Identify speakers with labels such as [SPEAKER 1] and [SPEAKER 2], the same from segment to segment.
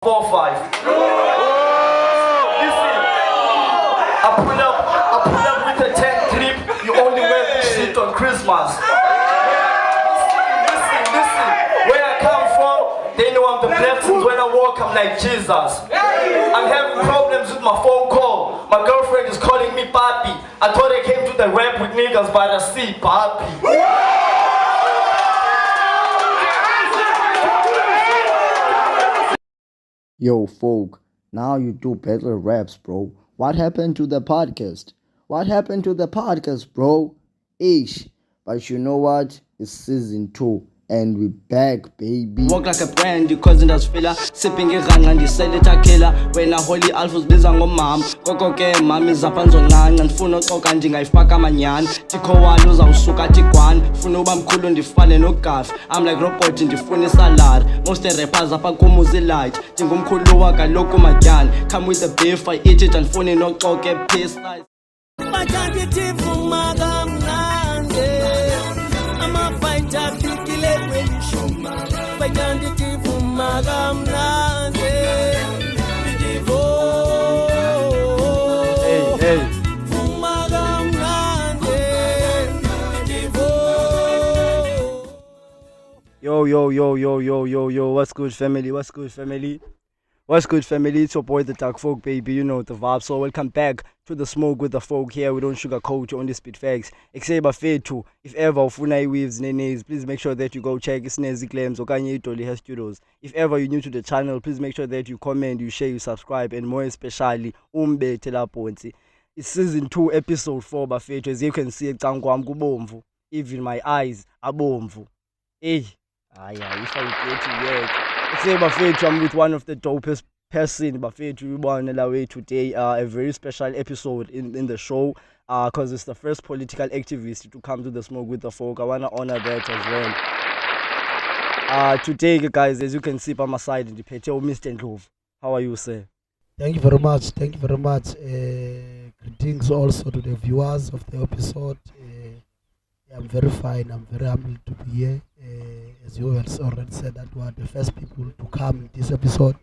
[SPEAKER 1] 4-5. Listen, I pull up with a 10 clip. You only wear this shit on Christmas. Listen. Where I come from, they know I'm the blessings. When I walk, I'm like Jesus. I'm having problems with my phone call. My girlfriend is calling me papi. I thought I came to the rap with niggas, but I see papi.
[SPEAKER 2] Yo, folk, now you do better raps, bro. What happened to the podcast? What happened to the podcast, bro? Ish. But you know what? It's season 2. And we back, baby.
[SPEAKER 3] Walk like a brand, because that's filler. Sipping a rang and sell it a killer. When a holy alphas bizang on mom. Koko ke mami zapan zonang. And funo tokan ding I fuck a manyan. Tiko waluza usuka tikwan. Funo bam kulun di fane no calf. I'm like robot in the funny salad. Most the rappers up a kumuzi light. Tingum kuluwa ka loko magyan. Come with the beef, I eat it and funny no talk a piece. I'm a fighter, picky leg when you show my fight and the team from Magam Nande. Hey. From Magam Nande. Yo. What's good, family? It's your boy, the Dark Folk, baby. You know the vibe. So welcome back to the Smoke with the Folk here. We don't sugarcoat, you only spit facts. Except Fetu. If ever Funai weaves nenes, please make sure that you go check Snazzy Claims or Kanye Toliha Studios. If ever you're new to the channel, please make sure that you comment, you share, you subscribe, and more especially Umbe Telaponti. It's season 2, episode 4, Bafetu. As you can see, even my eyes are bomvu. Hey, if I get you yet. I'm with one of the dopest person, Bafetu Ribon today. A very special episode in the show because it's the first political activist to come to the Smoke with the Folk. I want to honor that as well. Today, guys, as you can see by my side in the picture, Mr Ndlovu. How are you, sir?
[SPEAKER 4] Thank you very much. Greetings also to the viewers of the episode. I'm very fine. I'm very humbled to be here. As you have already said, that we are the first people to come in this episode.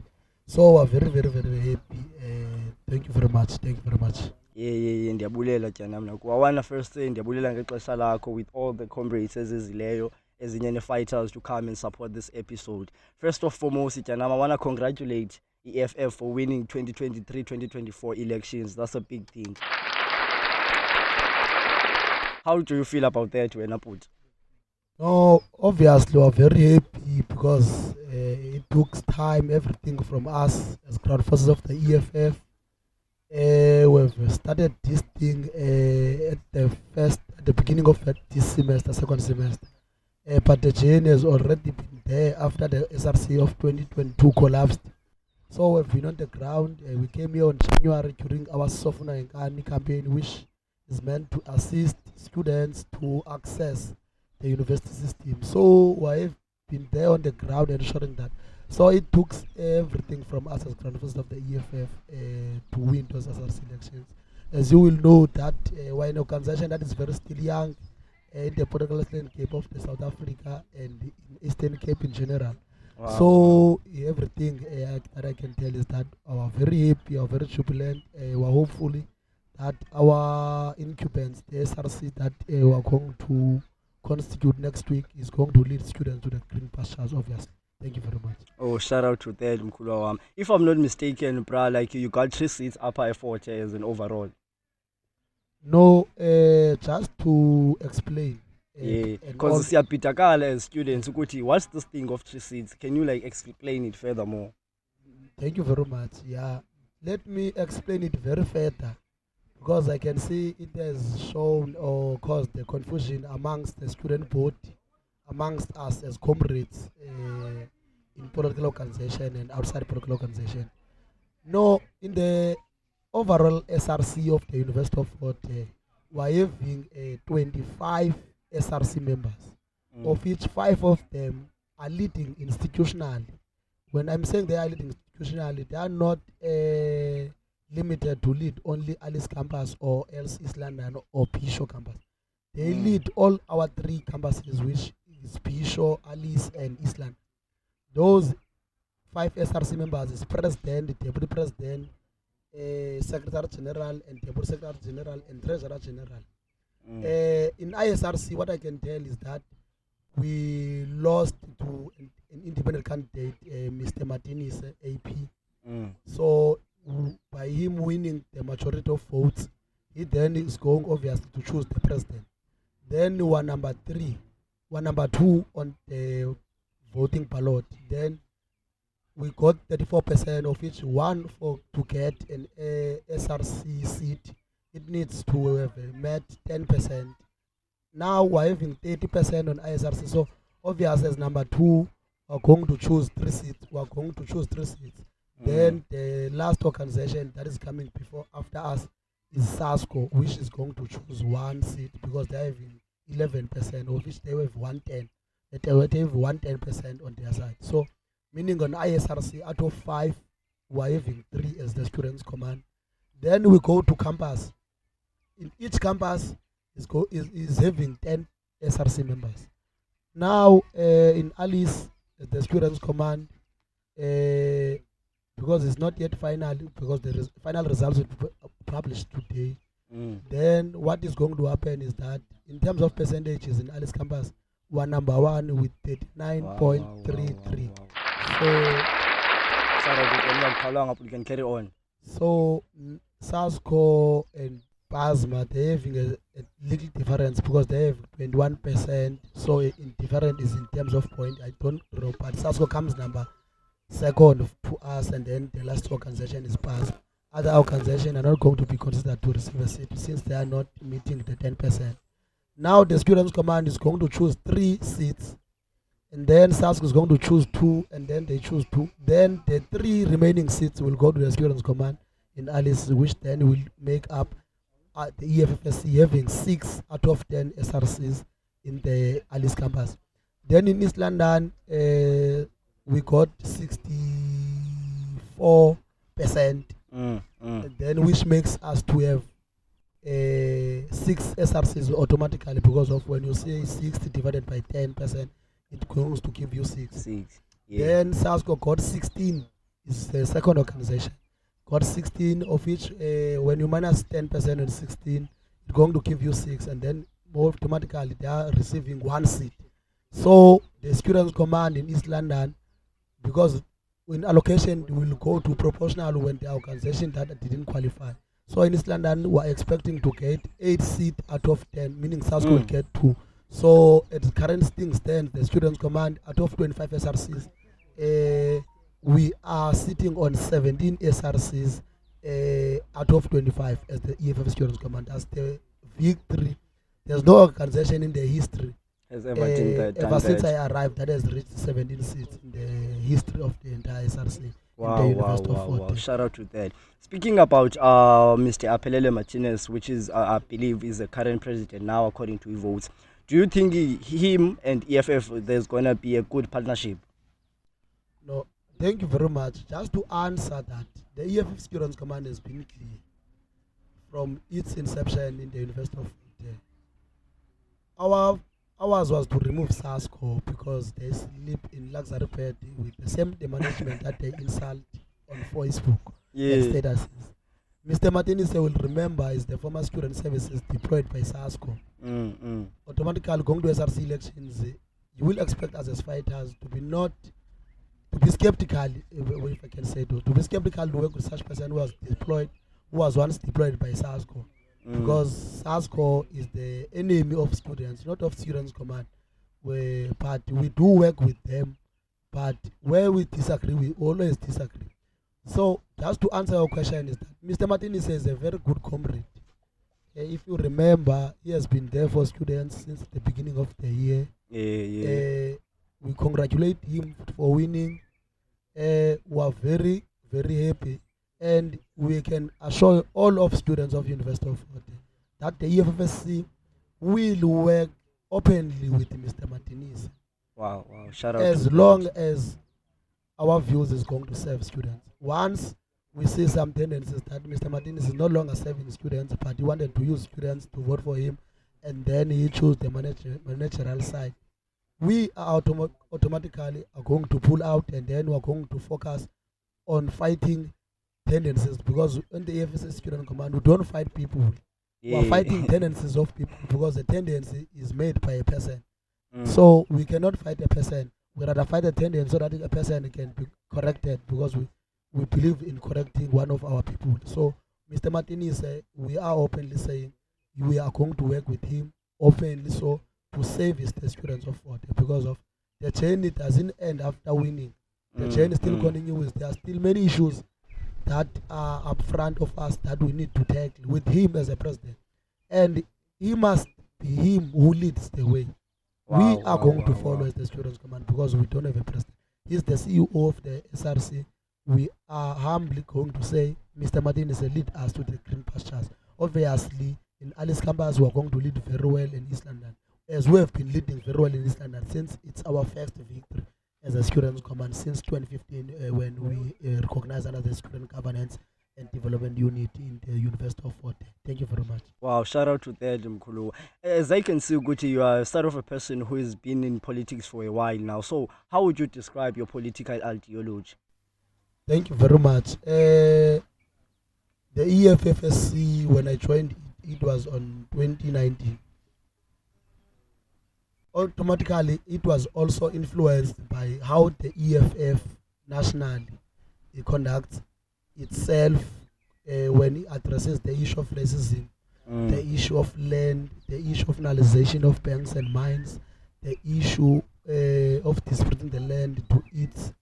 [SPEAKER 4] So we're very happy. Thank you very much.
[SPEAKER 3] Yeah, ndiyabulela tyana mna. Kwawana first thing ndiyabulela ngexesha lakho with all the comrades ezizileyo ezinye fighters to come and support this episode. First of foremost, tyana, I want to congratulate EFF for winning 2023-2024 elections. That's a big thing. How do you feel about that, Wenaput?
[SPEAKER 4] No, obviously we're very happy because it took time, everything from us as ground forces of the EFF. We've started this thing at the beginning of this semester, second semester. But the journey has already been there after the SRC of 2022 collapsed. So we've been on the ground. We came here on January during our Sofuna and Kani campaign, which is meant to assist students to access the university system. So I've been there on the ground ensuring that. So it took everything from us as ground forces of the EFF to win those SRC elections. As you will know that we're an organization that is very still young in the political landscape of the South Africa and in Eastern Cape in general. Wow. So everything that I can tell is that we're very happy, we're very jubilant, we're hopefully that our incumbents, the SRC that we are going to constitute next week, is going to lead students to the green pastures, obviously. Thank you very much. Oh,
[SPEAKER 3] shout out to that, Mkulawam. If I'm not mistaken, bra, like you got 3 seats up at Fort Hare as an overall.
[SPEAKER 4] No, just to explain.
[SPEAKER 3] Because you are as students, what's this thing of 3 seats? Can you like explain it furthermore?
[SPEAKER 4] Thank you very much. Yeah, let me explain it very further. Because I can see it has shown or caused the confusion amongst the student body, amongst us as comrades in political organization and outside political organization. No, in the overall SRC of the University of Fort Hare, we are having 25 SRC members, of which 5 of them are leading institutionally. When I'm saying they are leading institutionally, they are not limited to lead only Alice campus or else East London or Pisho campus. They lead all our 3 campuses, which is Pisho, Alice and East London. Those 5 SRC members is president, deputy president, secretary general, and deputy secretary general, and treasurer general. In ISRC, what I can tell is that we lost to an independent candidate, Mr. Martinez, AP. So by him winning the majority of votes, he then is going obviously to choose the president. Then number 2 on the voting ballot. Then we got 34% of each one to get an SRC seat. It needs to have met 10%. Now we're having 30% on ISRC. So obviously as number 2, we're going to choose 3 seats. Then the last organization that is coming after us is SASCO, which is going to choose 1 seat because they're having 11%, of which they have 110. They have 110% on their side. So meaning on ISRC, out of 5, we're having 3 as the students' command. Then we go to campus. In each campus is having 10 SRC members. Now in Alice, the students' command, because it's not yet final, because the final results will be published today. Then what is going to happen is that in terms of percentages in Alice campus, we're number 1 with 39.33.
[SPEAKER 3] You can carry on.
[SPEAKER 4] So SASCO and PASMA, they're having a little difference because they have 21%. So in different is in terms of point, I don't know, but SASCO comes number 2nd to us, and then the last organization is PAS. Other organizations are not going to be considered to receive a seat since they are not meeting the 10%. Now the students' command is going to choose 3 seats, and then SASCO is going to choose 2, and then they choose 2. Then the 3 remaining seats will go to the students' command in Alice, which then will make up the EFFSC having 6 out of 10 SRCs in the Alice campus. Then in East London, we got 64%, then which makes us to have 6 SRCs automatically, because of when you say 60 divided by 10%, it goes to give you 6. Then SASCO got 16, is the second organization. Got 16, of which when you minus 10% and 16, it's going to give you 6, and then automatically they are receiving 1 seat. So the students' command in East London, because in allocation will go to proportional when the organization that didn't qualify. So in East London, we're expecting to get 8 seats out of 10, meaning SASCO will get 2. So at the current stand, the students' command, out of 25 SRCs, we are sitting on 17 SRCs out of 25 as the EFF students' command. That's the victory. There's no organization in the history ever since I arrived that has reached 17 seats in the history of the entire SRC.
[SPEAKER 3] Wow. Shout out to that. Speaking about Mr. Apelele Martinez, which is, I believe, is the current president now according to votes, do you think him and EFF, there's going to be a good partnership?
[SPEAKER 4] No, thank you very much. Just to answer that, the EFF Students' Command has been clear from its inception in the University of Fort Hare. Ours was to remove SASCO because they sleep in luxury bed with the same management that they insult on Facebook and statuses. Mr. Martinez will remember is the former student services deployed by SASCO. Automatically going to SRC elections, you will expect us as fighters to be skeptical, if I can say to be skeptical to work with such person who was once deployed by SASCO. Because SASCO is the enemy of students, not of students' command. But we do work with them, but where we disagree, we always disagree. So just to answer your question is that Mr. Martinez is a very good comrade. If you remember, he has been there for students since the beginning of the year. We congratulate him for winning. We are very, very happy. And we can assure all of students of University of Fort Hare that the EFFSC will work openly with Mr. Martinez.
[SPEAKER 3] Wow. Shout out
[SPEAKER 4] as long as our views is going to serve students. Once we see some tendencies that Mr. Martinez is no longer serving students, but he wanted to use students to vote for him, and then he chose the managerial side. we are automatically are going to pull out, and then we're going to focus on fighting tendencies, because in the EFF Student Command we don't fight people.
[SPEAKER 3] Yeah.
[SPEAKER 4] We're fighting tendencies of people, because the tendency is made by a person.
[SPEAKER 3] Mm.
[SPEAKER 4] So we cannot fight a person. We rather fight a tendency so that a person can be corrected, because we believe in correcting one of our people. So Mr. Martini said we are openly saying we are going to work with him openly, so to save his the students of Fort Hare, because of the journey doesn't end after winning. The journey still continues. There are still many issues that are up front of us that we need to tackle with him as a president, and he must be him who leads the way. We are going to follow as the Students' Command, because we don't have a president. He's the CEO of the SRC. We are humbly going to say, Mr. Martinez, lead us to the green pastures. Obviously, in Alice campus, we are going to lead very well in East London, as we have been leading very well in East London since it's our first victory as a Students' Command since 2015, when we recognized another Student Governance and Development Unit in the University of Fort Hare. Thank you very much.
[SPEAKER 3] Wow, shout out to that, Mkhulu. As I can see, Guti, you are sort of a person who has been in politics for a while now. So, how would you describe your political ideology?
[SPEAKER 4] Thank you very much. The EFFSC, when I joined it was on 2019. Automatically, it was also influenced by how the EFF nationally conducts itself when it addresses the issue of racism, the issue of land, the issue of nationalization of banks and mines, the issue of disputing the land to its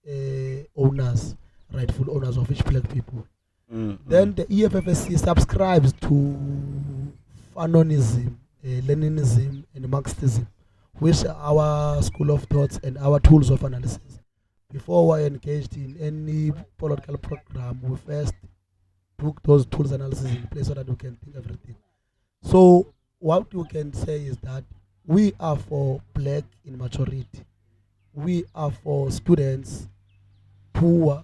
[SPEAKER 4] owners, rightful owners of each black people. Then the EFFSC subscribes to Fanonism, Leninism, and Marxism, which are our school of thoughts and our tools of analysis. Before we engaged in any political program, we first took those tools analysis in place so that we can think everything. So what we can say is that we are for black in majority. We are for students, poor,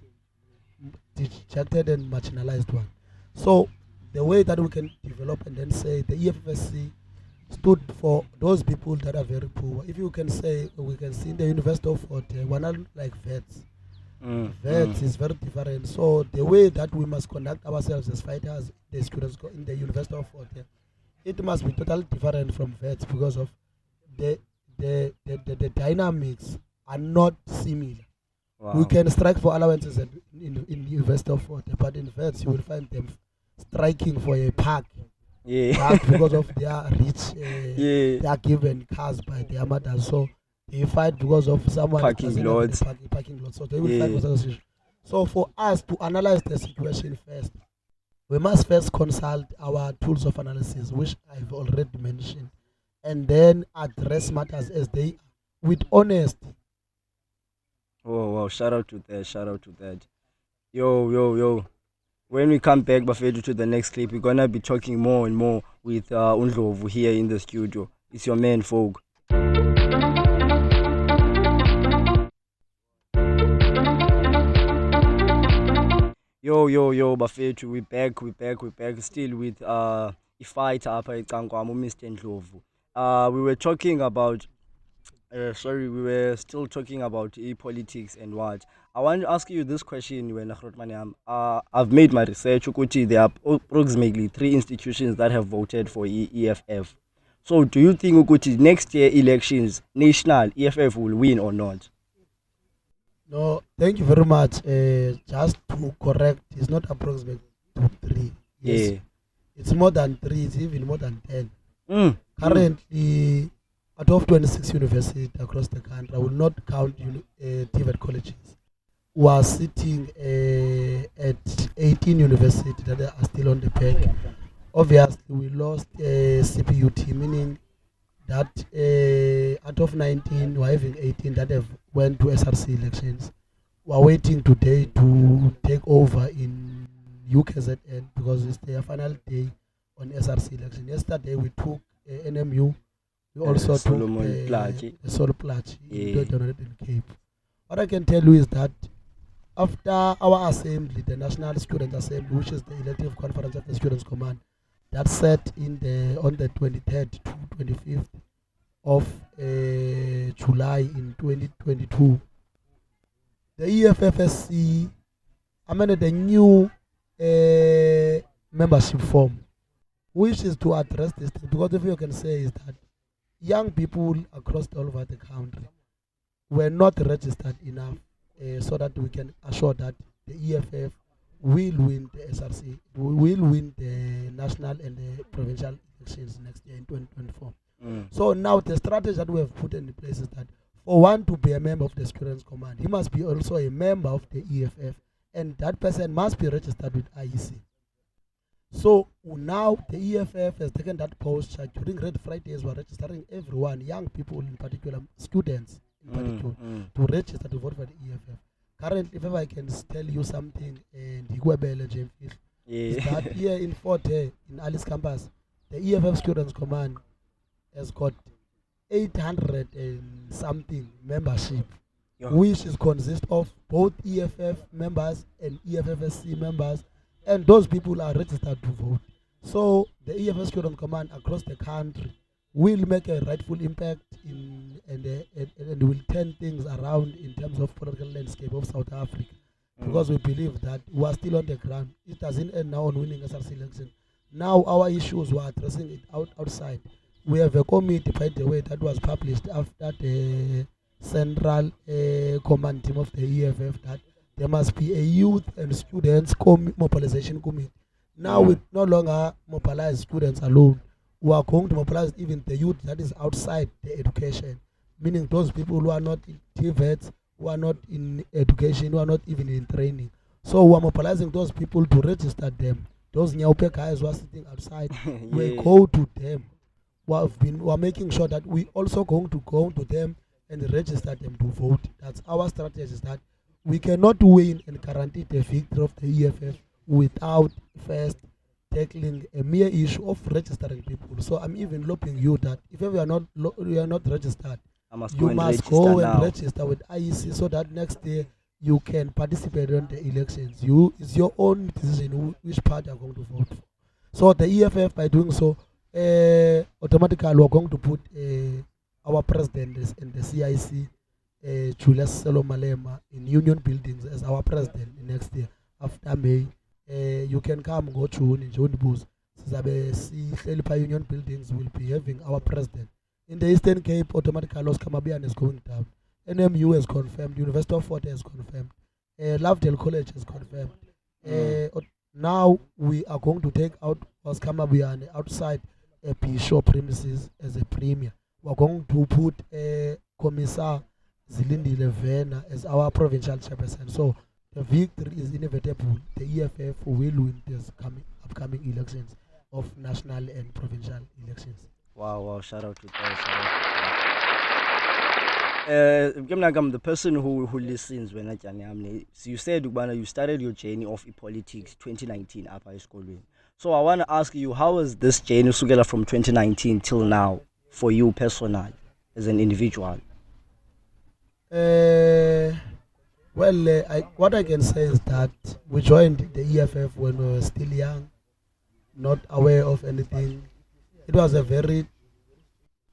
[SPEAKER 4] dejected and marginalized one. So the way that we can develop and then say the EFFSC stood for those people that are very poor. If you can say, we can see in the University of Fort Hare, we're not like vets. Vets is very different. So the way that we must conduct ourselves as fighters, the students in the University of Fort Hare, it must be totally different from vets, because of the dynamics are not similar.
[SPEAKER 3] Wow.
[SPEAKER 4] We can strike for allowances in University of Fort Hare, but in vets you will find them striking for a park.
[SPEAKER 3] Yeah.
[SPEAKER 4] Because of their rich, they are given cars by their mothers, so they fight because of someone
[SPEAKER 3] Parking lots.
[SPEAKER 4] Parking lots. So they will fight for that situation. So for us to analyze the situation first, we must first consult our tools of analysis, which I've already mentioned, and then address matters as they are with honesty.
[SPEAKER 3] Oh wow! Shout out to that! Shout out to that! Yo! When we come back, Bafedu, to the next clip, we're gonna be talking more and more with Ndlovu here in the studio. It's your man, folk. Yo, Bafedu, we back. Still with a fight up at Kangwamu, Mr Ndlovu. We were talking about. We were still talking about politics and what. I want to ask you this question when I've made my research. There are approximately 3 institutions that have voted for EFF. So do you think next year elections, national, EFF will win or not?
[SPEAKER 4] No, thank you very much. Just to correct, it's not approximately 3. Yes.
[SPEAKER 3] Yeah.
[SPEAKER 4] It's more than 3, it's even more than 10. Currently, out of 26 universities across the country, I will not count TVET colleges, who are sitting at 18 universities that are still on the pack. Obviously, we lost CPUT, meaning that out of 19, we're having 18 that have went to SRC elections. We're waiting today to take over in UKZN, because it's their final day on SRC election. Yesterday, we took NMU. We also took the Sol Plaatje in the Donald Cape. What I can tell you is that after our assembly, the National Student Assembly, which is the elective conference of the Students' Command, that set on the 23rd to 25th of July in 2022, the EFFSC amended a new membership form, which is to address this thing. Because if you can say is that young people across all over the country were not registered enough so that we can assure that the EFF will win the SRC, will win the national and the provincial elections next year in 2024. So now the strategy that we have put in place is that for one to be a member of the Students' Command, he must be also a member of the EFF, and that person must be registered with IEC. So now the EFF has taken that posture. During Red Fridays, we're registering everyone, young people in particular, students in particular, to register to vote for the EFF. Currently, if I can tell you something, is that here in Fort Hare, in Alice campus, the EFF Students' Command has got 800 and something membership, which is consist of both EFF members and EFFSC members, and those people are registered to vote. So the EFF Student Command across the country will make a rightful impact and will turn things around in terms of political landscape of South Africa, because we believe that we are still on the ground. It doesn't end now on winning SRC election. Now our issues, we are addressing it outside. We have a committee, by the way, that was published after the central command team of the EFF, that there must be a youth and students mobilization committee. Now we no longer mobilize students alone. We are going to mobilize even the youth that is outside the education, meaning those people who are not in TVETs, who are not in education, who are not even in training. So we are mobilizing those people to register them. Those Nyaupe guys who are sitting outside, we go to them. We are making sure that we also going to go to them and register them to vote. That's our strategy, is that we cannot win and guarantee the victory of the EFF without first tackling a mere issue of registering people. So I'm even lobbying you that if you are not registered, you must go and register with IEC, so that next year you can participate in the elections. It's your own decision which party you are going to vote for. So the EFF, by doing so, automatically we are going to put our president in the CIC, Julius Selo Malema, in Union Buildings as our president next year after May. You can come go to in John Booth. Union Buildings will be having our president. In the Eastern Cape, automatically Los Kamabian is going down. NMU has confirmed, University of Fort Hare has confirmed, Lovedale College has confirmed. Now we are going to take out Los Kamabian outside a P-Show premises as a premier. We are going to put Commissar Zilindi Levena as our provincial chairperson. So the victory is inevitable. The EFF will win this upcoming elections of national and provincial elections.
[SPEAKER 3] Wow, shout out to that. The person who listens when so you said you started your journey of politics 2019 up high school. So I want to ask you, how was this journey together from 2019 till now for you personally as an individual?
[SPEAKER 4] What I can say is that we joined the EFF when we were still young, not aware of anything. It was a very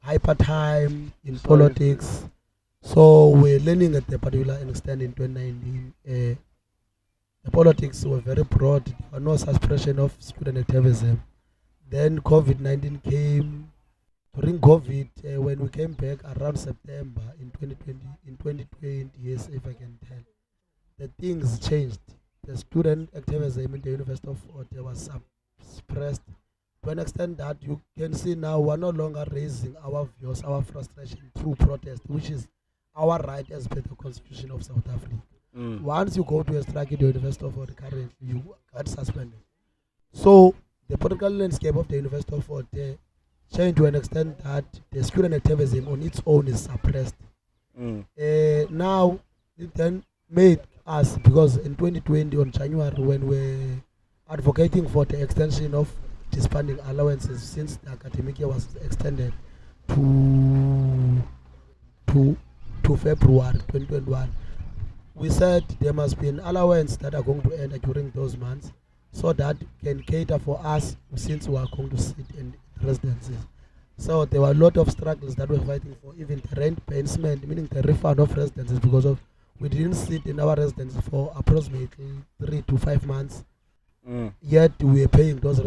[SPEAKER 4] hyper time in politics. So we're learning at a particular extent in 2019. The politics were very broad. There was no suppression of student activism. Then COVID-19 came. During COVID, when we came back around September in 2020, yes, if I can tell, the things changed. The student activism in the University of Fort Hare was suppressed to an extent that you can see now we're no longer raising our views, our frustration through protest, which is our right as per the Constitution of South Africa. Once you go to a strike in the University of Fort Hare, currently you get suspended. So the political landscape of the University of Fort Hare changed to an extent that the student activism on its own is suppressed. Now it then made us, because in 2020 on January, when we're advocating for the extension of disbanding allowances since the academic year was extended to February 2021, we said there must be an allowance that are going to end during those months, so that can cater for us since we are going to sit in residences. So there were a lot of struggles that we're fighting for, even the rent payment, meaning the refund of residences, because of we didn't sit in our residences for approximately 3 to 5 months. Yet we are paying those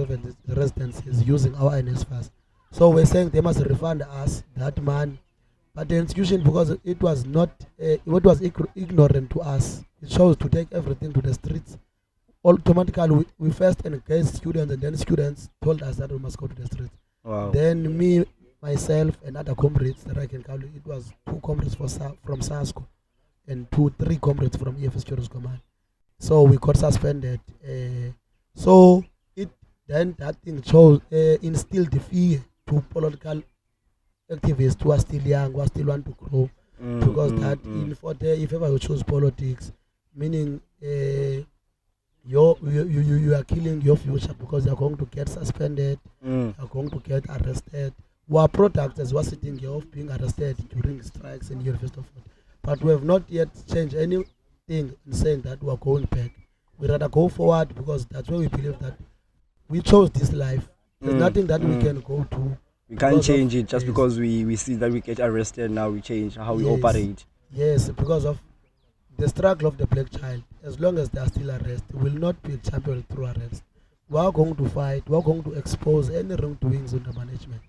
[SPEAKER 4] residences using our NSFAS. So we're saying they must refund us that money. But the institution, because it was not, it was ignorant to us, it chose to take everything to the streets. Automatically, we first engaged students, and then students told us that we must go to the streets.
[SPEAKER 3] Wow.
[SPEAKER 4] Then me, myself, and other comrades that I can call it was 2 comrades from SASCO and 3 comrades from EFF Command. So we got suspended. So then that thing chose instilled the fear to political activists who are still young, who are still want to grow, because that in Fort Hare, if ever you choose politics, meaning you are killing your future, because you are going to get suspended, you are going to get arrested. We are products as we are sitting here of being arrested during strikes in University of Fort, but we have not yet changed anything in saying that we are going back. We rather go forward, because that's where we believe that we chose this life. There's nothing that we can go to.
[SPEAKER 3] We can't change it just because we see that we get arrested. Now we change how we operate.
[SPEAKER 4] Yes, because of the struggle of the black child. As long as they are still arrested, will not be championed through arrest. We are going to fight. We are going to expose any wrongdoings in the management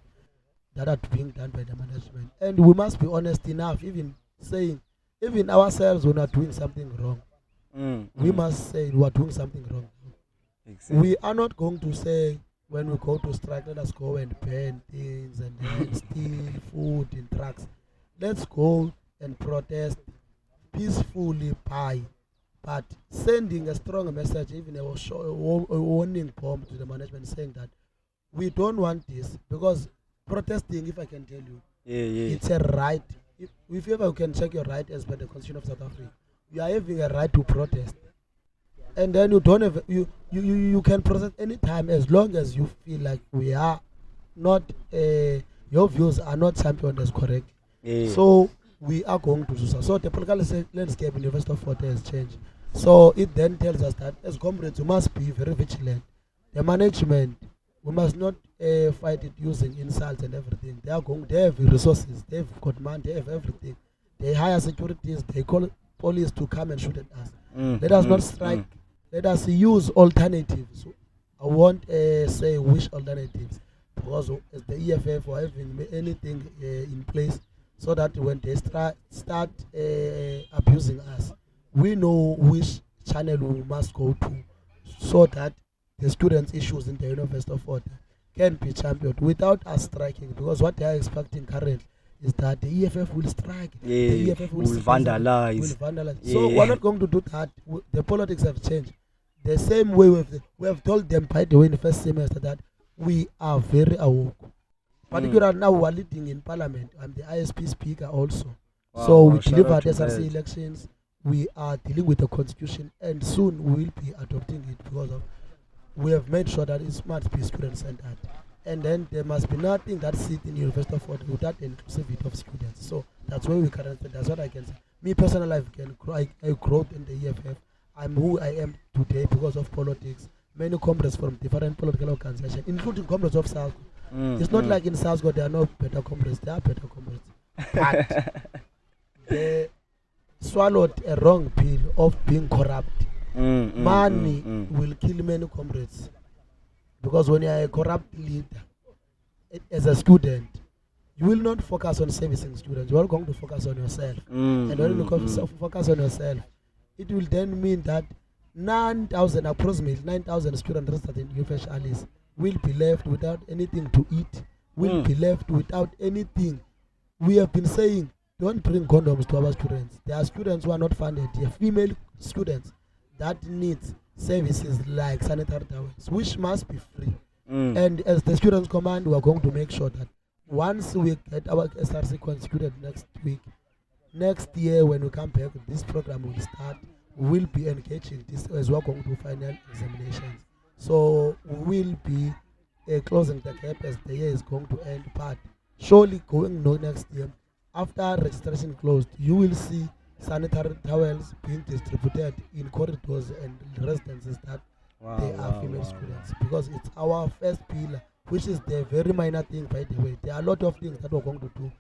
[SPEAKER 4] that are being done by the management. And we must be honest enough, even saying, even ourselves, we're not doing something wrong. We must say we are doing something wrong. Exactly. We are not going to say, when we go to strike, let us go and burn things and then steal food in trucks. Let's go and protest peacefully but sending a strong message, even a warning bomb to the management, saying that we don't want this, because protesting, if I can tell you, it's a right. If ever you can check your right as per the Constitution of South Africa, you are having a right to protest. And then you don't have, you can protest any time, as long as you feel like we are not your views are not championed as correct. So we are going to do so. So the political landscape in the University of Fort Hare has changed. So it then tells us that as comrades we must be very vigilant. The management, we must not fight it using insults and everything. They have resources, they have got money, they have everything. They hire securities, they call police to come and shoot at us. Let us not strike. Let us use alternatives. I won't say which alternatives, because as the EFF or having anything in place, so that when they start abusing us, we know which channel we must go to, so that the students' issues in the University of Fort Hare can be championed without us striking. Because what they are expecting currently is that the EFF will strike, the EFF will vandalize. So we're not going to do that. The politics have changed. The same way we have told them, by the way, in the first semester, that we are very awoke. Particularly now we are leading in parliament. I'm the ISP speaker also. So we delivered SRC elections. We are dealing with the constitution, and soon we will be adopting it, because of we have made sure that it must be student-centered. And then there must be nothing that sits in the University of Fort Hare without the inclusivity of students. So that's where we currently, that's what I can say. Me personally, I grew in the EFF. I'm who I am today because of politics. Many comrades from different political organizations, including comrades of South. It's not like in South there are no better comrades. There are better comrades. But they swallowed a wrong pill of being corrupt. Money will kill many comrades. Because when you are a corrupt leader, as a student, you will not focus on servicing students. You are going to focus on yourself. And when you focus on yourself, it will then mean that approximately 9,000 students registered in UFH allies will be left without anything to eat, will be left without anything. We have been saying, don't bring condoms to our students. There are students who are not funded. There are female students that need services like sanitary towels, which must be free. And as the students command, we are going to make sure that once we get our SRC constituted next year when we come back, this program will start. We will be engaging this as we are going to final examinations. So we will be closing the gap as the year is going to end. But surely going next year, after registration closed, you will see sanitary towels being distributed in corridors and residences that they are female students, because it's our first pillar which is the very minor thing, by the way. There are a lot of things that we're going to do.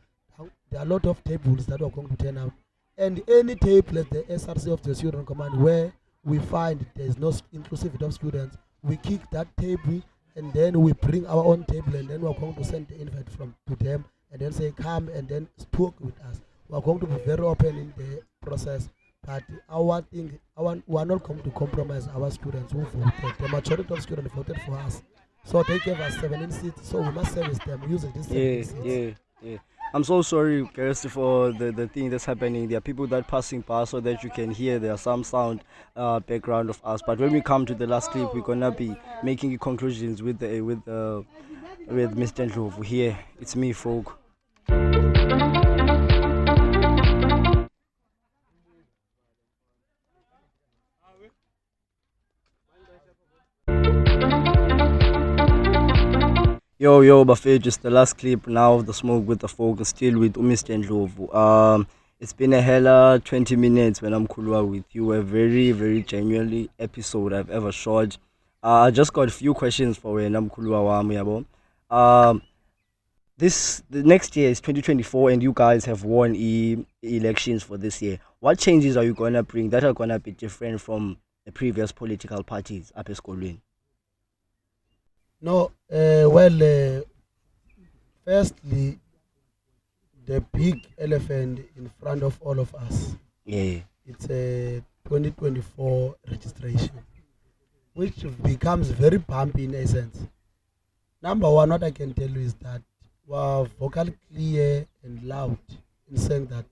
[SPEAKER 4] There are a lot of tables that we're going to turn out. And any table at the SRC of the Student Command where we find there's no inclusivity of students, we kick that table and then we bring our own table and then we're going to send the invite to them and then say come and then talk with us. We're going to be very open in the process, but our thing, we are not going to compromise our students who voted. The majority of students voted for us, so they gave us 17 seats, so we must service them using these 17 seats.
[SPEAKER 3] Yeah. I'm so sorry, Gareth, for the thing that's happening. There are people that passing by so that you can hear there some sound background of us. But when we come to the last clip, we're gonna be making conclusions with Mr. Ndlovu. Here, it's me, folk. Yo, Buffet, just the last clip now of the smoke with the folk, still with Mr. Ndlovu. It's been a hella 20 minutes when I'm kulwa with you. A very, very genuinely episode I've ever shot. I just got a few questions for when I'm kulwa wami yabo. The next year is 2024 and you guys have won elections for this year. What changes are you gonna bring that are gonna be different from the previous political parties up in
[SPEAKER 4] No, firstly, the big elephant in front of all of us.
[SPEAKER 3] Yeah.
[SPEAKER 4] It's a 2024 registration, which becomes very bumpy in essence. Number one, what I can tell you is that we're vocally clear and loud in saying that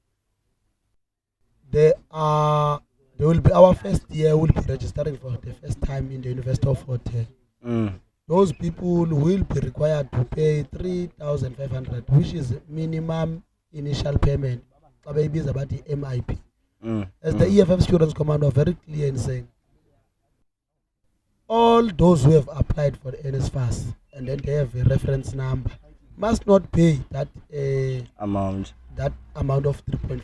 [SPEAKER 4] there will be our first year will be registering for the first time in the University of Fort Hare. Those people will be required to pay 3,500, which is minimum initial payment. Maybe is about the MIP. As the EFF Students Command are very clear in saying, all those who have applied for the NSFAS and then they have a reference number must not pay that amount of 3.5.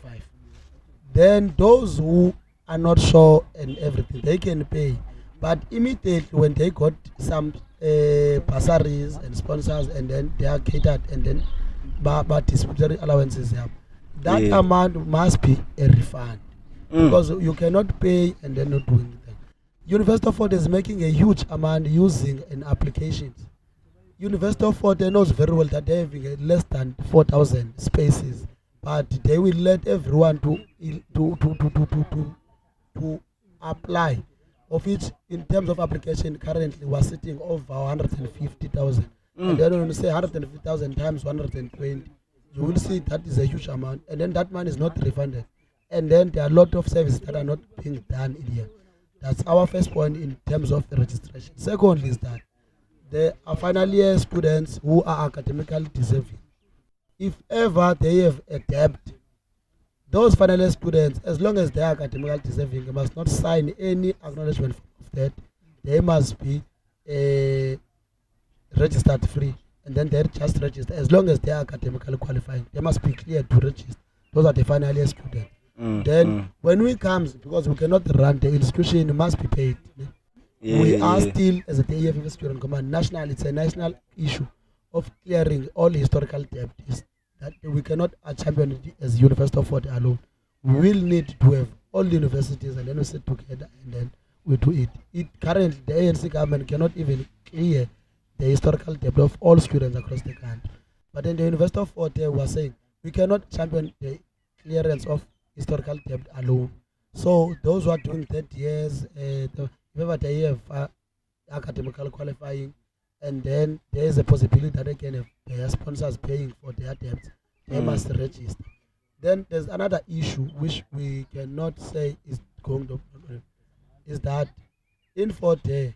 [SPEAKER 4] Then those who are not sure and everything, they can pay. But immediately when they got some bursaries and sponsors and then they are catered and then disputary allowances, that amount must be a refund. Because you cannot pay and then not doing anything. University of Fort is making a huge amount using an application. University of Fort knows very well that they have less than 4,000 spaces, but they will let everyone to apply. Of which, in terms of application, currently we're sitting over 150,000. And then when you say 150,000 times 120, you will see that is a huge amount. And then that money is not refunded. And then there are a lot of services that are not being done in here. That's our first point in terms of the registration. Secondly is that there are final year students who are academically deserving. If ever they have a debt, those final year students, as long as they are academically deserving, they must not sign any acknowledgement of that. They must be registered free, and then they're just registered. As long as they are academically qualifying, they must be clear to register. Those are the final year students. Then when we comes, because we cannot run the institution, must be paid. We are still, as a EFF Student Command, national. It's a national issue of clearing all historical debt. That we cannot champion it as University of Fort Hare alone. We will need to have all the universities and then we sit together and then we do it. Currently, the ANC government cannot even clear the historical debt of all students across the country. But in the University of Fort Hare, we are saying we cannot champion the clearance of historical debt alone. So those who are doing 30 years, whoever they have academical qualifying, and then there is a possibility that they can have their sponsors paying for their debts. They must register. Then there's another issue which we cannot say is going to is that in Fort Hare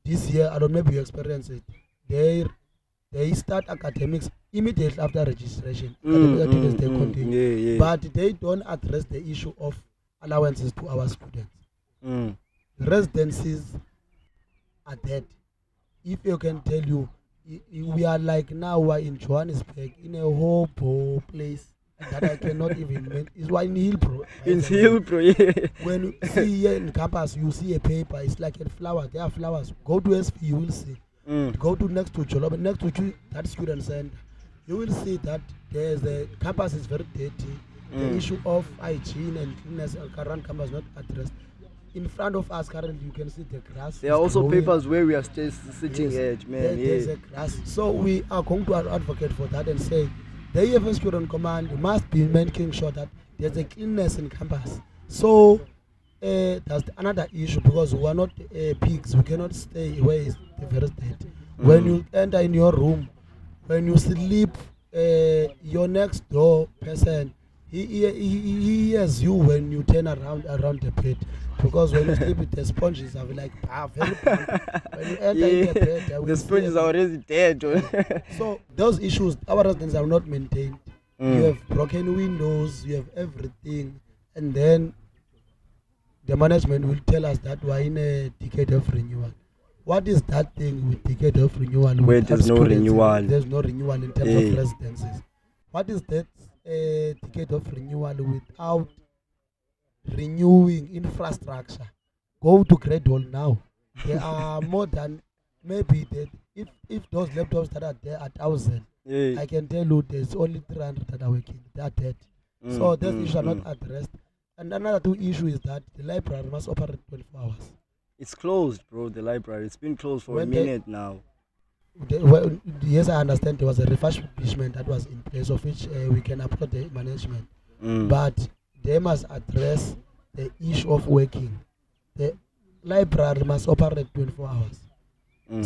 [SPEAKER 4] this year, I don't know if you experience it, they start academics immediately after registration. Academic they continue. But they don't address the issue of allowances to our students. Residencies are dead. If you can tell you, we are like now we're in Johannesburg in a whole place that I cannot even make. It's in Hillbro.
[SPEAKER 3] In Hillbro, yeah.
[SPEAKER 4] When you see here in campus, you see a paper. It's like a flower. There are flowers. Go to SV, you will see. Go to next to Jolobe, next to that student center. You will see that there's a campus is very dirty. The issue of hygiene and cleanliness around campus is not addressed. In front of us currently, you can see the grass.
[SPEAKER 3] There are also
[SPEAKER 4] growing.
[SPEAKER 3] papers where we are still sitting at, man.
[SPEAKER 4] There's a grass. So we are going to advocate for that and say the EFF Student Command must be making sure that there's a cleanness in campus. So that's another issue because we are not pigs. We cannot stay where it's very dirty. When you enter in your room, when you sleep, your next door person, he hears you when you turn around the bed. Because when you sleep with the sponges, are like very bad. When you enter in the bed,
[SPEAKER 3] the sponges are already dead.
[SPEAKER 4] So those issues, our residents are not maintained. You have broken windows, you have everything, and then the management will tell us that we are in a decade of renewal. What is that thing with decade of renewal?
[SPEAKER 3] Where there's no renewal.
[SPEAKER 4] There's no renewal in terms of residences. What is that decade of renewal without renewing infrastructure? Go to Great Hall now. There are more than maybe that if those laptops that are there are 1,000, I can tell you there's only 300 that are working. They are dead. So those issues are not addressed. And another two issue is that the library must operate 24 hours.
[SPEAKER 3] It's closed, bro, the library. It's been closed for a minute now.
[SPEAKER 4] Yes, I understand there was a refurbishment that was in place of which we can applaud the management. But they must address the issue of working. The library must operate 24 hours.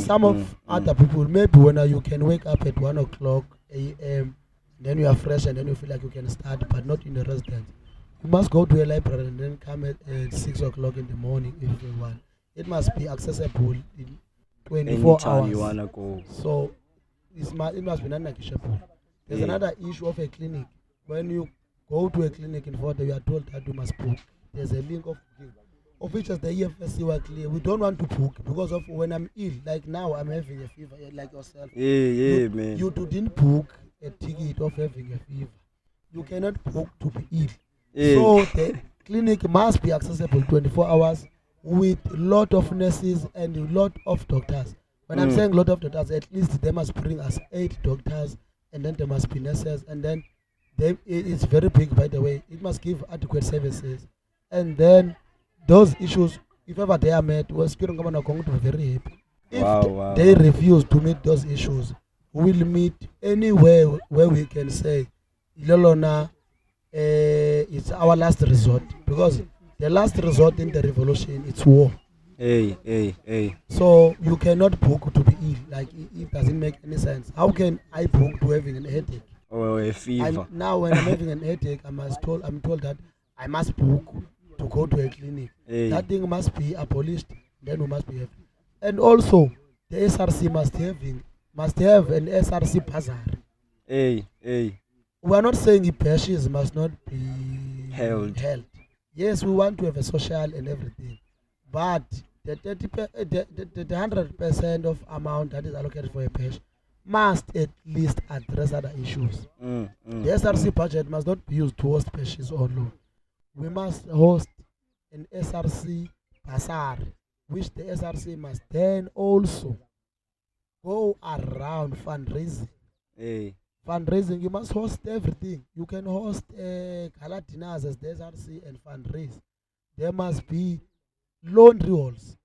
[SPEAKER 4] Some of other people, maybe when you can wake up at 1 o'clock a.m., then you are fresh and then you feel like you can start, but not in the residence. You must go to a library and then come at 6 o'clock in the morning if you want. It must be accessible in 24
[SPEAKER 3] Anytime
[SPEAKER 4] hours.
[SPEAKER 3] you wanna go.
[SPEAKER 4] So it must be non-negotiable. There's another issue of a clinic. When you go to a clinic in Fort Hare, you are told that you must book. There's a link of booking. Of which as the EFSC were clear, we don't want to book because of when I'm ill. Like now I'm having a fever, like yourself.
[SPEAKER 3] Man.
[SPEAKER 4] You didn't book a ticket of having a fever. You cannot book to be ill. So the clinic must be accessible 24 hours with a lot of nurses and a lot of doctors. When I'm saying a lot of doctors, at least they must bring us 8 doctors and then there must be nurses and then it's very big, by the way. It must give adequate services. And then those issues, if ever they are met, we're going to be very happy. If they refuse to meet those issues, we'll meet anywhere where we can say, Ilolona, it's our last resort. Because the last resort in the revolution, it's war. So you cannot book to be ill. Like it doesn't make any sense. How can I book to having a headache?
[SPEAKER 3] Or a fever.
[SPEAKER 4] Now when I'm having a headache, I'm told that I must book to go to a clinic. That thing must be abolished. Then we must be having. And also, the SRC must have an SRC bazaar. We are not saying EPHs must not be held. Yes, we want to have a social and everything, but the 100% of amount that is allocated for a EPH must at least address other issues. The SRC budget must not be used to host EPHs alone. We must host an SRC bazaar, which the SRC must then also go around fundraising. Fundraising, you must host everything. You can host gala dinners as the SRC and fundraise. There must be laundry halls,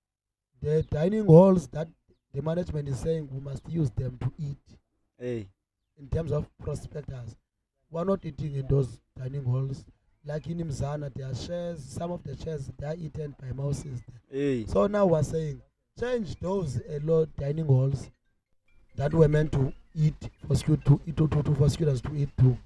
[SPEAKER 4] the dining halls that the management is saying we must use them to eat. In terms of prospectors, we're not eating in those dining halls. Like in Mzana, there are chairs. Some of the chairs they are eaten by mouses. So now we're saying change those dining halls that were meant to eat for students to eat too.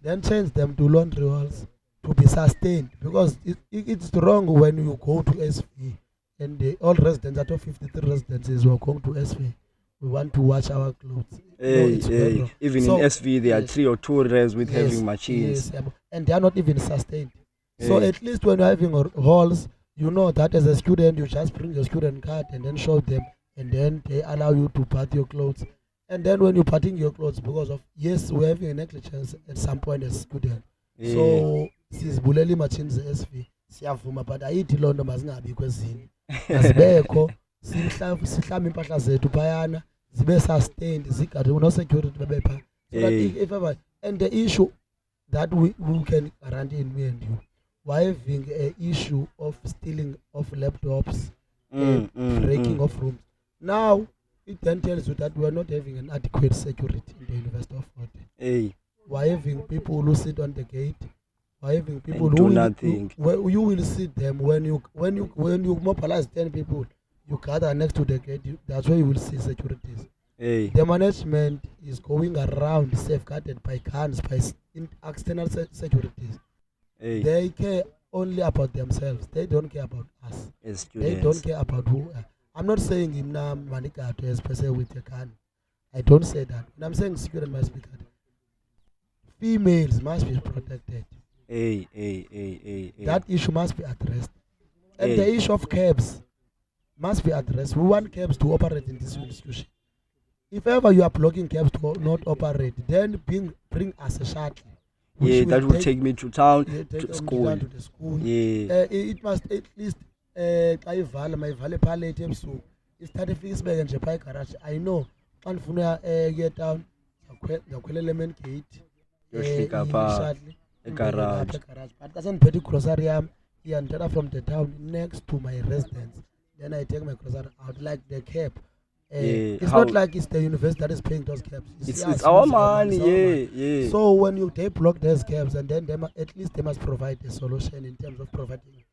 [SPEAKER 4] Then change them to laundry halls to be sustained, because it's wrong when you go to SV and all residents, out of 53 residences, were going to SV. We want to wash our clothes.
[SPEAKER 3] Even so, in SV, there are 3 or 2 res with having machines.
[SPEAKER 4] And they are not even sustained. So at least when you're having halls, you know that as a student, you just bring your student card and then show them, and then they allow you to part your clothes. And then when you're parting your clothes, because of, yes, we're having a negligence at some point as a student. So, sizibuleli machines SV, siyavuma, but ayithi loo nto mazingabi kwezini. Mazibekho, sihlamba impahla zethu phayana zibe sustained zigade no security bebe pha so that if ever and the issue that we can guarantee in me and you why having a issue of stealing of laptops breaking of rooms now it then tells you that we are not having an adequate security in the University of Fort Hare. Why having people who sit on the gate? Why having people
[SPEAKER 3] and
[SPEAKER 4] who
[SPEAKER 3] do nothing?
[SPEAKER 4] You will see them when you mobilize 10 people, you gather next to the gate. That's where you will see securities. The management is going around safeguarded by guns, by external securities. They care only about themselves. They don't care about us. They don't care about who. I'm not saying in Manika to as per se with a gun. I don't say that. And I'm saying security must be guarded. Females must be protected. That issue must be addressed. And the issue of cabs must be addressed. We want cabs to operate in this institution. If ever you are blocking cabs to not operate, then bring us a shuttle.
[SPEAKER 3] That will take me to town, to school.
[SPEAKER 4] Down to the school. It must at least my palette ebusuku isthathe ifike isibeke nje pha egarage. I know xa ndifuna get down ngakhwelela main gate
[SPEAKER 3] yohlika pha egarage
[SPEAKER 4] but xa sendiphethe igrocery yam iyandithatha from the town next to my residence, then I take my grocery out like the cab. It's not like it's the university that is paying those cabs.
[SPEAKER 3] It's our money.
[SPEAKER 4] So when they block those cabs, and then at least they must provide a solution in terms of providing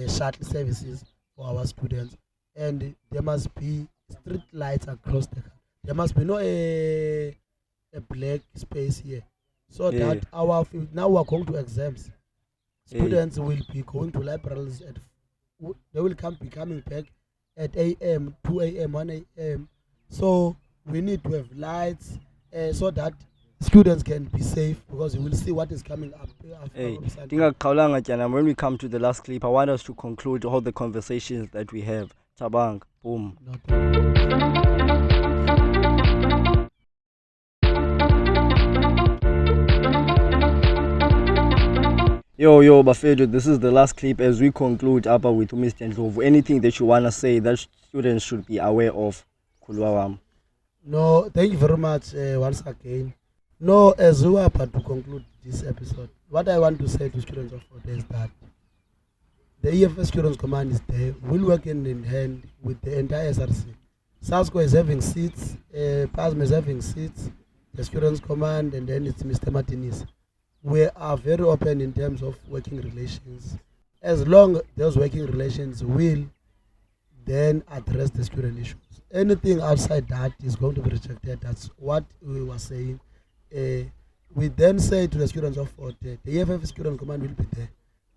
[SPEAKER 4] shuttle services for our students, and there must be street lights across the country. There must be no a black space here, so that now we are going to exams. Students will be going to libraries they will be coming back at AM, 2 AM, 1 AM. So we need to have lights so that students can be safe, because you will see what is coming up.
[SPEAKER 3] When we come to the last clip, I want us to conclude all the conversations that we have. Thabang, boom. Yo, Bafedo, this is the last clip as we conclude up with Mr. Ndlovu. Anything that you want to say that students should be aware of? Kulwawam.
[SPEAKER 4] No, thank you very much once again. No, as we are about to conclude this episode, what I want to say to students of Fort Hare is that the EFF Students Command is there. We'll work hand in hand with the entire SRC. SASCO is having seats, PASM is having seats, the Students Command, and then it's Mr. Martinez. We are very open in terms of working relations. As long as those working relations will then address the student issues. Anything outside that is going to be rejected. That's what we were saying. We then say to the students of Fort Hare, the EFF Student Command will be there.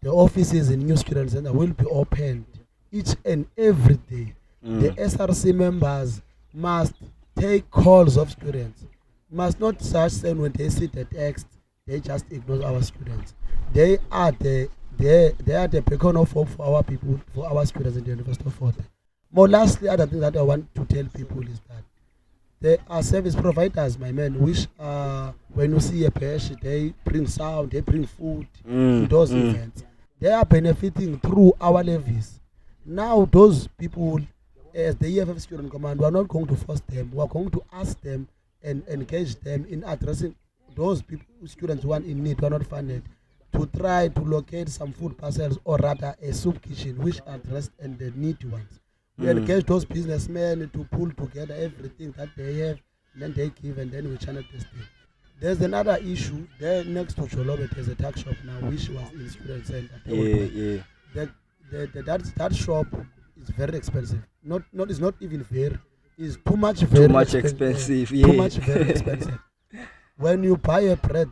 [SPEAKER 4] The offices in New Student Center will be opened each and every day. The SRC members must take calls of students. Must not just say when they see the text, they just ignore our students. They are the beacon of hope for our people, for our students in the University of Fort Hare. More lastly, other thing that I want to tell people is that there are service providers, my men, which when you see a patient, they bring sound, they bring food to those events. They are benefiting through our levies. Now those people, as the EFF Student Command, we are not going to force them. We are going to ask them and engage them in addressing those people, students who are in need, who are not funded, to try to locate some food parcels, or rather a soup kitchen which address and the needy ones. We engage those businessmen to pull together everything that they have, then they give, and then we channel this thing. There's another issue there next to Cholobet. There's a tuck shop now which was in student center. That shop is very expensive. It's not even very. It's too much expensive. Too much very expensive. When you buy a bread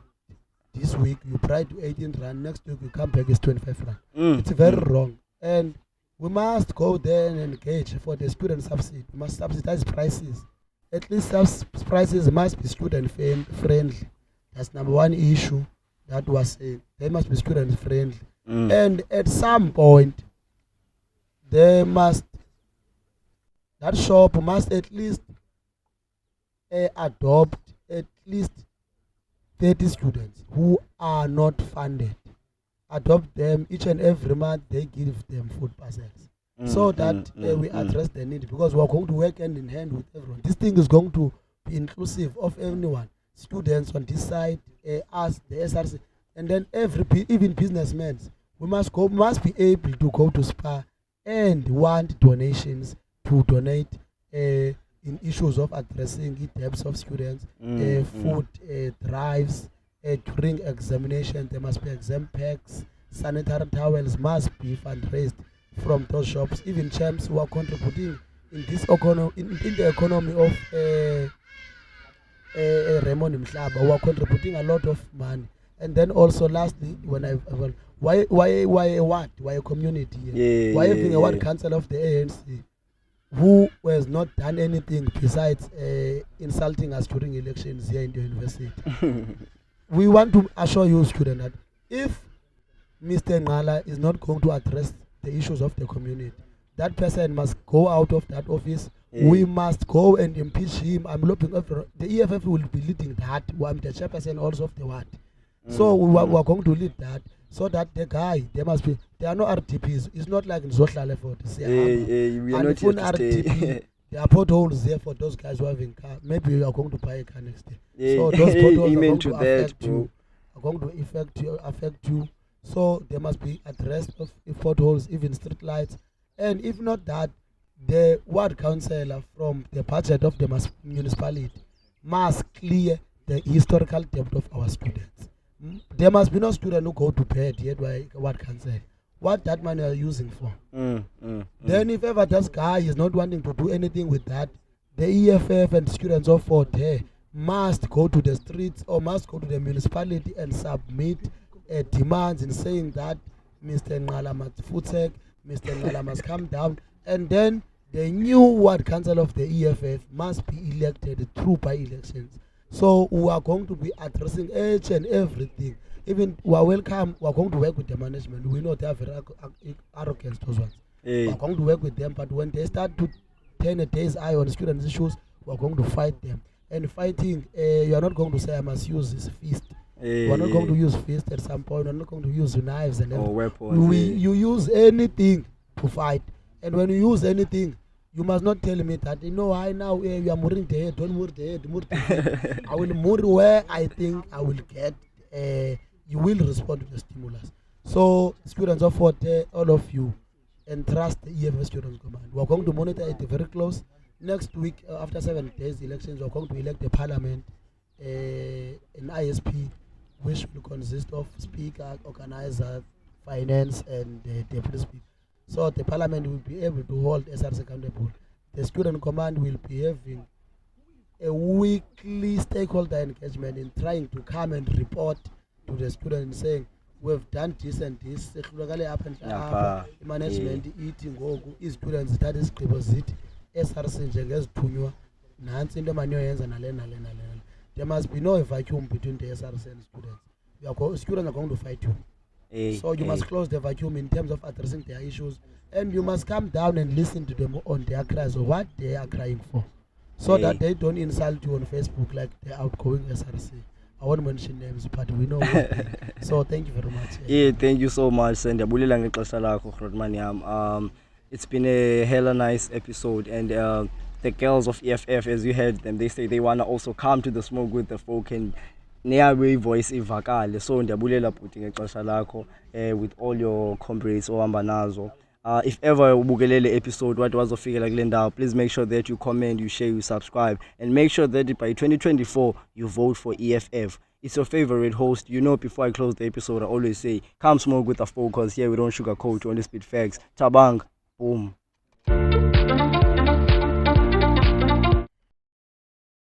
[SPEAKER 4] this week, you buy to 18 rand. Next week you come back, it's 25 rand. It's very wrong. And we must go there and engage for the student subsidy. We must subsidize prices. At least prices must be student friendly. That's number one issue that was said. They must be student friendly. And at some point, that shop must at least adopt at least 30 students who are not funded. Adopt them each and every month. They give them food parcels. so that we address the need, because we are going to work hand in hand with everyone. This thing is going to be inclusive of anyone, students on this side, us, the SRC, and then even businessmen. We must be able to go to SPA and want donations to donate in issues of addressing the debts of students, food drives, during examination. There must be exam packs, sanitary towels must be fundraised from those shops. Even champs who are contributing in this in the economy of Raymond Mhlaba, who are contributing a lot of money. And then also lastly, why a community here? Why having a ward council of the ANC who has not done anything besides insulting us during elections here in the university? We want to assure you, student, that if Mr. Ngala is not going to address the issues of the community, that person must go out of that office. We must go and impeach him. I'm looking over the EFF will be leading that. I'm the chairperson also of the ward. So we are going to lead that, so that the guy, there are no RTPs. It's not like in social effort.
[SPEAKER 3] We are not
[SPEAKER 4] RTP. There are potholes there for those guys who are having car. Maybe you are going to buy a car next day. So those potholes are going to affect you. Are going to affect you. So there must be addressed of potholes, even street lights, and if not that, the ward councillor from the budget of the municipality must clear the historical debt of our students. There must be no student who go to bed yet by ward council. What that money are using for? Then if ever this guy is not wanting to do anything with that, the EFF and students of Fort Hare must go to the streets or must go to the municipality and submit demands in saying that Mr. Ngala must footsec, Mr. Ngala must come down, and then the new ward council of the EFF must be elected through by elections. So we are going to be addressing each and everything. Even we are welcome, we are going to work with the management. We know they are very arrogant, those ones. We are going to work with them, but when they start to turn a day's eye on students' issues, we are going to fight them. And fighting, you are not going to say I must use this fist. We are not going to use fist at some point. We are not going to use knives and everything.
[SPEAKER 3] Weapons.
[SPEAKER 4] You use anything to fight. And when you use anything, you must not tell me that, I now you are moving the head, don't move the head, I will move where I think I will get, you will respond to the stimulus. So, students of Fort Hare, all of you, entrust the EFF Students Command. We are going to monitor it very close. Next week, after 7 days elections, we are going to elect a parliament, an ISP, which will consist of speaker, organizer, finance, and deputy speaker. So the parliament will be able to hold SRC accountable. The student command will be having a weekly stakeholder engagement in trying to come and report to the students saying, we've done this and this. Management eating students that is deposit SRC njengezithunywa nansi into manje yenza nalena. There must be no vacuum between the SRC and students. Students are going to fight you. So you must close the vacuum in terms of addressing their issues, and you must come down and listen to them on their cries or what they are crying for, so that they don't insult you on Facebook like the outgoing SRC. I won't mention names, but we know. So thank you very much.
[SPEAKER 3] Thank you so much, and it's been a hella nice episode, and the girls of EFF, as you heard them, they say they wanna also come to the smoke with the folk and near voice ivakale. So ndiyabulela bhuti ngexesha lakho with all your comrades ohamba nazo. If ever ubukelele episode what wazofikela kule ndawo, please make sure that you comment, you share, you subscribe, and make sure that by 2024 you vote for EFF. It's your favorite host. Before I close the episode, I always say come smoke with the folk, 'cause here we don't sugarcoat, we only spit facts. Thabang, boom.